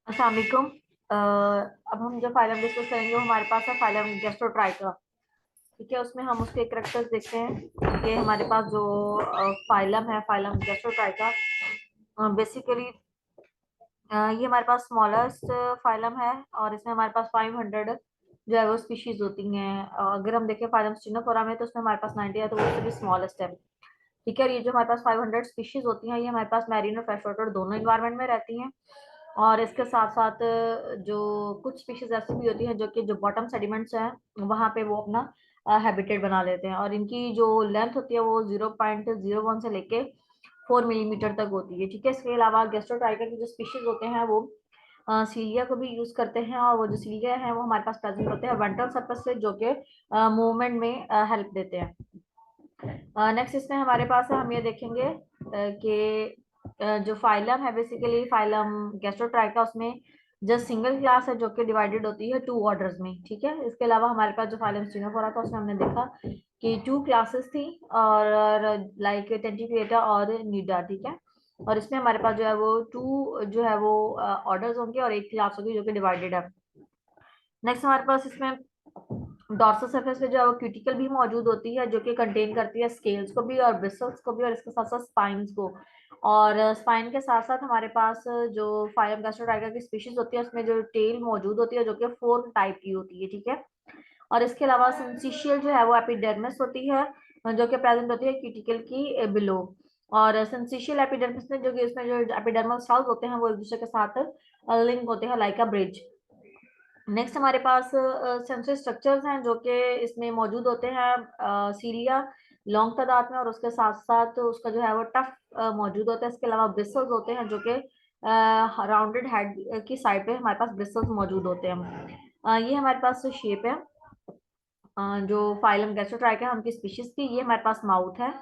अस्सलाम वालेकुम। अब हम जो फाइलम डिस्कस करेंगे वो हमारे पास है फाइलम गैस्ट्रोट्राइका। ठीक है, उसमें हम उसके करैक्टर्स देखते हैं। ये हमारे पास जो फाइलम है, फाइलम गैस्ट्रोट्राइका, बेसिकली ये हमारे पास स्मॉलेस्ट फाइलम है और इसमें हमारे पास 500 जो है वो स्पीशीज होती हैं। अगर हम देखें फाइलम स्टिनोफोरा में तो उसमें हमारे पास 90 है, तो वो उससे भी स्मॉलेस्ट है। ठीक है, ये जो हमारे पास 500 स्पीशीज होती हैं ये हमारे पास मैरीन और फ्रेश वाटर दोनों इन्वायरमेंट में रहती हैं। और इसके साथ साथ जो कुछ स्पीशीज ऐसी भी होती हैं जो कि जो बॉटम सेडिमेंट्स हैं वहां पे वो अपना हैबिटेट बना लेते हैं, और इनकी जो लेंथ होती है वो 0.01 से लेके 4 मिलीमीटर तक होती है। ठीक है, इसके अलावा गेस्ट्रोट्राइका की जो स्पीशीज होते हैं वो सीलिया को भी यूज करते हैं, और वो जो सीलिया है वो हमारे पास प्रेजेंट होते हैं वेंट्रल सरफेस से, जो कि मूवमेंट में हेल्प देते हैं। नेक्स्ट इसमें हमारे पास है, हम ये देखेंगे कि जो फाइलम है, बेसिकली फाइलम गैस्ट्रोट्राइका, उसमें जो सिंगल क्लास है जो कि डिवाइडेड होती है 2 ऑर्डर्स में। ठीक है, इसके अलावा हमारे पास जो फाइलम स्टिनोफोरा था उसमें हमने देखा कि 2 क्लासेस थी, और लाइक टेंटिक्लेटा और नीडा। ठीक है, और इसमें हमारे पास जो है वो टू जो है वो ऑर्डर्स होंगे और एक क्लास होगी जो कि डिवाइडेड है। नेक्स्ट हमारे पास इसमें डॉर्सल सरफेस पे जो है वो क्यूटिकल भी मौजूद होती है, जो कि कंटेन करती है स्केल्स को भी और ब्रिसल्स को भी, और इसके साथ साथ स्पाइन्स को। और स्पाइन के साथ साथ हमारे पास जो फाइलम गैस्ट्रोटाइका की स्पीशीज होती है उसमें जो टेल मौजूद होती है जो कि 4 टाइप की होती है। ठीक है, और इसके अलावा सिंसिशियल जो है वो एपिडर्मिस होती है, जो कि प्रेजेंट होती है क्यूटिकल की बिलो। और सिंसिशियल एपिडर्मिस में जो कि इसमें जो एपिडर्मल सेल्स होते हैं वो एक दूसरे के साथ लिंक होते हैं लाइक अ ब्रिज। नेक्स्ट हमारे पास सेंसरी स्ट्रक्चर्स हैं जो कि इसमें मौजूद होते हैं सीलिया लॉन्ग तादाद में, और उसके साथ साथ उसका जो है वो टफ मौजूद होता है। इसके अलावा ब्रिसल्स होते हैं जो कि राउंडेड हेड की साइड पे हमारे पास ब्रिसल्स मौजूद होते हैं। ये हमारे पास शेप है जो फाइलम गैस्ट्रोट्राइका हम की स्पीशीज की, ये हमारे पास माउथ है,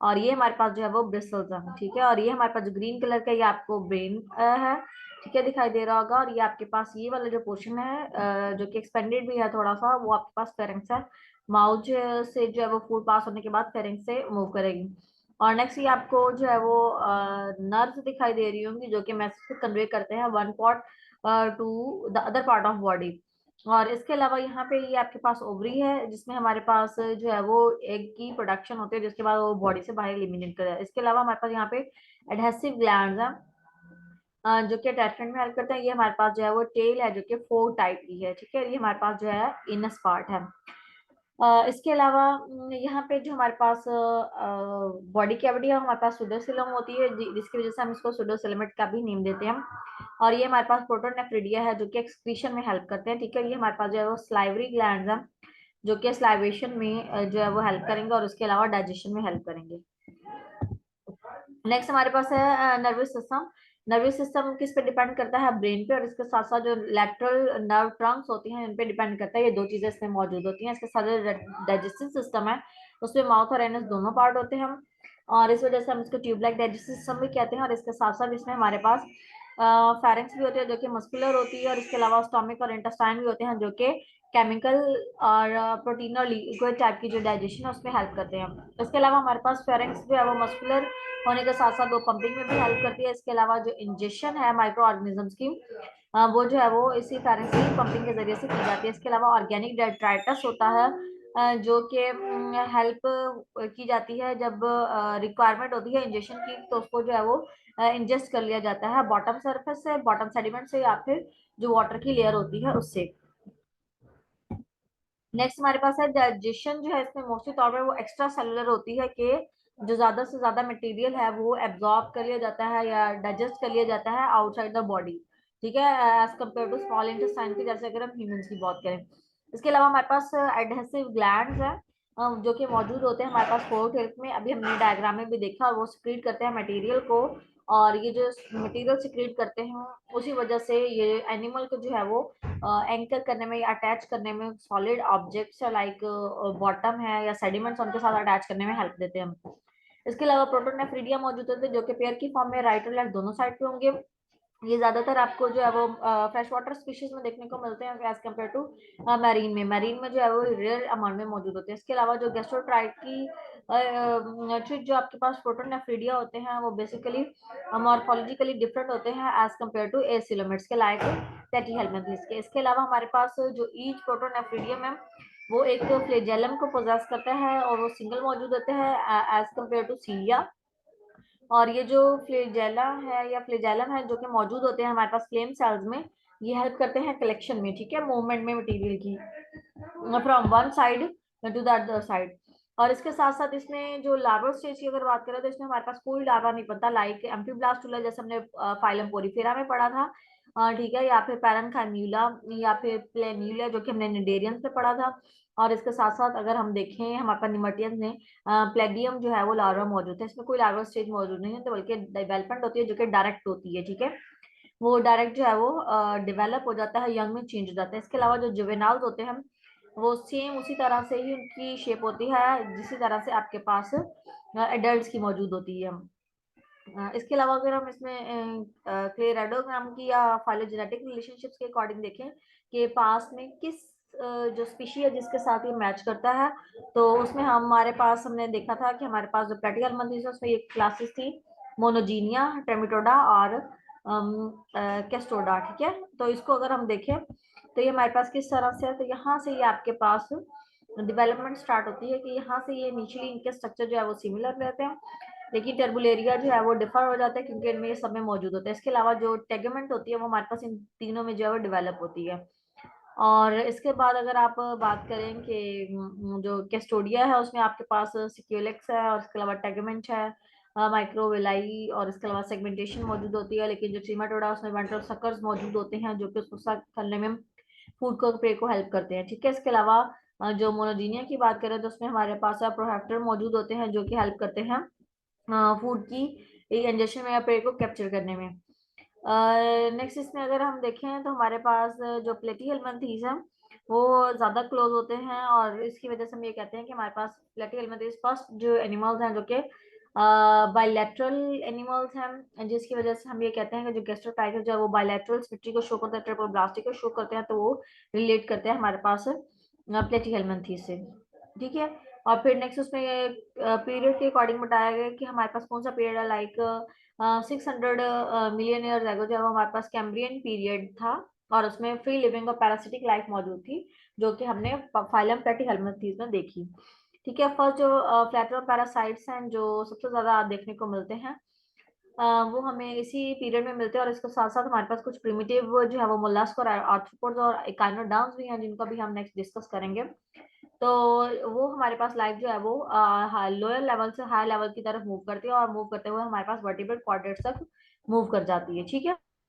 और ये हमारे पास जो है वो ब्रिसल्स है। ठीक है, और ये हमारे पास जो ग्रीन कलर का ये आपको ब्रेन है, ठीक है, दिखाई दे रहा होगा। और ये आपके पास ये वाला जो पोर्शन है जो कि एक्सपेंडेड भी है थोड़ा सा, वो आपके पास फेरेंक्स है। माउथ से जो है वो फूड पास होने के बाद फेरेंक्स से मूव करेगी। और नेक्स्ट ये आपको जो है वो नर्व्स दिखाई दे रही होंगी जो कि मैसेज कन्वे करते हैं one part two the other part of body. और इसके अलावा यहाँ पे ये आपके पास ओवरी है जिसमें हमारे पास जो है वो एग की प्रोडक्शन होती है, जिसके बाद वो बॉडी से बाहर एलिमिनेट कर जाता है। इसके अलावा हमारे पास यहाँ पे एडहेसिव ग्लैंड्स हैं जो कि अटैचमेंट में हेल्प करते हैं। ये हमारे पास जो है वो टेल है जो कि 4 टाइप की है। ठीक है, ये हमारे पास जो है इनस पार्ट है। इसके अलावा यहाँ पे जो हमारे पास बॉडी कैविटी है हमारे पास सुडोसिलम होती है, जिसकी वजह से हम इसको सुडोसिलमेट का भी नेम देते हैं। और ये हमारे पास प्रोटोनेफ्रिडिया है जो कि एक्सक्रीशन में हेल्प करते हैं। ठीक है, ये हमारे पास जो है वो स्लाइवरी ग्लैंड्स हैं जो कि स्लाइवेशन में जो है वो हेल्प करेंगे, और उसके अलावा डाइजेशन में हेल्प करेंगे। नेक्स्ट हमारे पास है नर्वस सिस्टम। नर्वस सिस्टम किस पे डिपेंड करता है? ब्रेन पे, और इसके साथ साथ जो लेटरल नर्व ट्रंक्स होती हैं इन पे डिपेंड करता है। ये दो चीजें इसमें मौजूद होती हैं। इसके साथ जो डाइजेस्टिव सिस्टम है उसमें माउथ और एनस दोनों पार्ट होते हैं, और इस वजह से हम इसको ट्यूब लाइक डाइजेस्टिव सिस्टम भी कहते हैं। और इसके साथ साथ इसमें हमारे पास फेरेंक्स भी होती है जो कि मस्कुलर होती है, और इसके अलावा स्टोमिक और इंटेस्टाइन भी होते हैं जो कि केमिकल और प्रोटीन और लिक्विड टाइप की जो डाइजेशन है उसमें हेल्प करते हैं। इसके अलावा हमारे पास फेरेंक्स जो है वो मस्कुलर होने के साथ साथ वो पंपिंग में भी हेल्प करती है। इसके अलावा जो इंजेक्शन है माइक्रो ऑर्गेनिजम्स की वो जो है वो इसी फेरेंक्स की पंपिंग के जरिए से की जाती है। इसके अलावा ऑर्गेनिक डेट्राइटस होता है जो कि हेल्प की जाती है जब रिक्वायरमेंट होती है इंजेक्शन की, तो उसको जो है वो इंजेस्ट कर लिया जाता है बॉटम सरफेस से, बॉटम सेडिमेंट से, या फिर जो वाटर की लेयर होती है उससे। नेक्स्ट हमारे पास है डाइजेशन जो है, इसमें मोस्टली तौर पर वो एक्स्ट्रा सेलुलर होती है कि जो ज्यादा से ज्यादा मटेरियल है वो एब्जॉर्ब कर लिया जाता है या डाइजेस्ट कर लिया जाता है आउटसाइड द बॉडी। ठीक है, as compare to small intestine की, जैसे अगर हम ह्यूमंस की बात करें। इसके अलावा हमारे पास एडहेसिव ग्लैंड्स है जो कि मौजूद होते हैं हमारे पास फोर्थ हेल्थ में। अभी हमने डायग्राम में भी देखा, और वो सिक्रीट करते हैं मटेरियल को, और ये जो मटेरियल सिक्रीट करते हैं उसी वजह से ये एनिमल को जो है वो एंकर करने में या अटैच करने में सॉलिड ऑब्जेक्ट्स लाइक बॉटम है या सेडिमेंट्स उनके साथ अटैच करने में हेल्प देते हैं हम। इसके अलावा प्रोटोनेफ्रिडिया मौजूद होते हैं जो कि पेयर की फॉर्म में राइट और लेफ्ट दोनों साइड पे होंगे। ये ज्यादातर आपको जो है वो फ्रेश वाटर स्पीशीज में देखने को मिलते हैं एज कम्पेयर टू मैरीन में जो है वो रेयर अमाउंट में मौजूद होते हैं। इसके अलावा जो गैस्ट्रोट्राइट की ट्रिक जो आपके पास प्रोटोनेफ्रीडिया होते हैं वो बेसिकली मॉर्फोलॉजिकली डिफरेंट होते हैं एज कम्पेयर टू एसिलोमेट्स के लायक प्लेटीहेल्मिन्थेस के। इसके अलावा हमारे पास जो ईच प्रोटोनेफ्रीडियम है वो एक फ्लैजेलम को पोजेस करता है और वो सिंगल मौजूद होते हैं एज कम्पेयर टू सीलिया। और ये जो फ्लैजेला है या फ्लैजेलम है जो कि मौजूद होते हैं हमारे पास फ्लेम सेल्स में, ये हेल्प करते हैं कलेक्शन में, ठीक है, मूवमेंट में मटेरियल की from one side to the other side. और इसके साथ साथ इसमें जो लार्वल स्टेज की अगर बात करें तो इसमें हमारे पास कोई लार्वा नहीं बनता, लाइक एम्फीब्लास्टुला जैसे हमने फाइलम पोरीफेरा में पढ़ा था, ठीक है, या फिर पैरेन्काइम्यूला या फिर प्लेन्यूला जो कि हमने निडेरियंस में पढ़ा था। और इसके साथ साथ अगर हम देखें हमारे पास निमटियंस में प्लेडियम जो है वो लार्वा मौजूद है, इसमें कोई लार्वा स्टेज मौजूद नहीं है, तो बल्कि डेवलपमेंट होती है जो कि डायरेक्ट होती है, ठीक है, वो डायरेक्ट जो है वो डेवलप हो जाता है, यंग में चेंज हो जाता है। इसके अलावा जो जुवेनाल्स होते हैं वो सेम उसी तरह से ही उनकी शेप होती है जिसी तरह से आपके पास एडल्ट की मौजूद होती है। इसके अलावा अगर हम इसमें क्लेराडोग्राम की या फाइलोजेनेटिक रिलेशनशिप्स के अकॉर्डिंग देखें कि पास में किस जो स्पीशी है जिसके साथ ये मैच करता है, तो उसमें हमारे पास हमने देखा था कि हमारे पास जो प्लेटिकल है उसमें एक क्लासेस थी मोनोजीनिया, ट्रेमिटोडा और कैस्टोडा, ठीक है। तो इसको अगर हम देखें तो ये हमारे पास किस तरह से है, तो यहाँ से ये आपके पास डेवलपमेंट स्टार्ट होती है कि यहाँ से ये इनिशियली इनके स्ट्रक्चर जो है वो सिमिलर रहते हैं, लेकिन टर्बुलेरिया जो है वो डिफर हो जाता है क्योंकि इनमें ये सब में मौजूद होता है। इसके अलावा जो टेगमेंट होती है वो हमारे पास इन तीनों में जो है वो डेवलप होती है। और इसके बाद अगर आप बात करें कि जो कैस्टोडिया है उसमें आपके पास सिक्योलेक्स है और इसके अलावा टेगमेंट है, माइक्रोवेलाई, और इसके अलावा सेगमेंटेशन मौजूद होती है। लेकिन जो ट्रीमाटोडा उसमें वेंट्रल सक्कर्स मौजूद होते हैं जो कि उसको सक करने में फूड को प्रे को हेल्प करते हैं, ठीक है। इसके अलावा जो मोनोजीनिया की बात करें तो उसमें हमारे पास प्रोहेप्टर मौजूद होते हैं जो कि हेल्प करते हैं फूड की इंजेक्शन में या प्रे को कैप्चर करने में। नेक्स्ट इसमें अगर हम देखें तो हमारे पास जो प्लेटीहेल्मिन्थेस है वो ज्यादा क्लोज होते हैं और इसकी वजह से हम ये कहते हैं कि हमारे पास प्लेटीहेल्मिन्थेस फर्स्ट जो एनिमल्स हैं जो कि बायलैटरल एनिमल्स हैं, जिसकी वजह से हम ये कहते हैं कि जो गैस्ट्रोटाइगर जो है वो बायलैटरल सिमेट्री को शो करते हैं, ट्रिपल ब्लास्टिक को शो करते हैं, तो वो रिलेट करते हैं हमारे पास प्लेटीहेल्मिन्थेस से, ठीक है। और फिर नेक्स्ट उसमें पीरियड के अकॉर्डिंग बताया गया कि हमारे पास कौन सा पीरियड है, लाइक 600 मिलियन ईयर्स एगो जब हमारे पास कैम्ब्रियन पीरियड था और उसमें फ्री लिविंग और पैरासिटिक लाइफ मौजूद थी जो कि हमने फाइलम प्लेटीहेल्मिन्थेस में देखी, ठीक है। फर्स्ट जो फ्लैटरम पैरासाइट्स हैं जो सबसे ज्यादा देखने को मिलते हैं वो हमें इसी पीरियड में मिलते हैं और इसके साथ साथ हमारे पास कुछ प्रिमिटिव जो है वो मोलस्क और आर्थ्रोपोड्स और इकाइनोडर्म्स भी हैं जिनको भी हम नेक्स्ट डिस्कस करेंगे। तो वो हमारे पास लाइफ जो है वो लोअर लेवल से हाई लेवल की तरफ मूव करती है और मूव करते हुए हमारे पास वर्टिब्रल क्वाड्रेट्स तक मूव कर जाती है, ठीक है।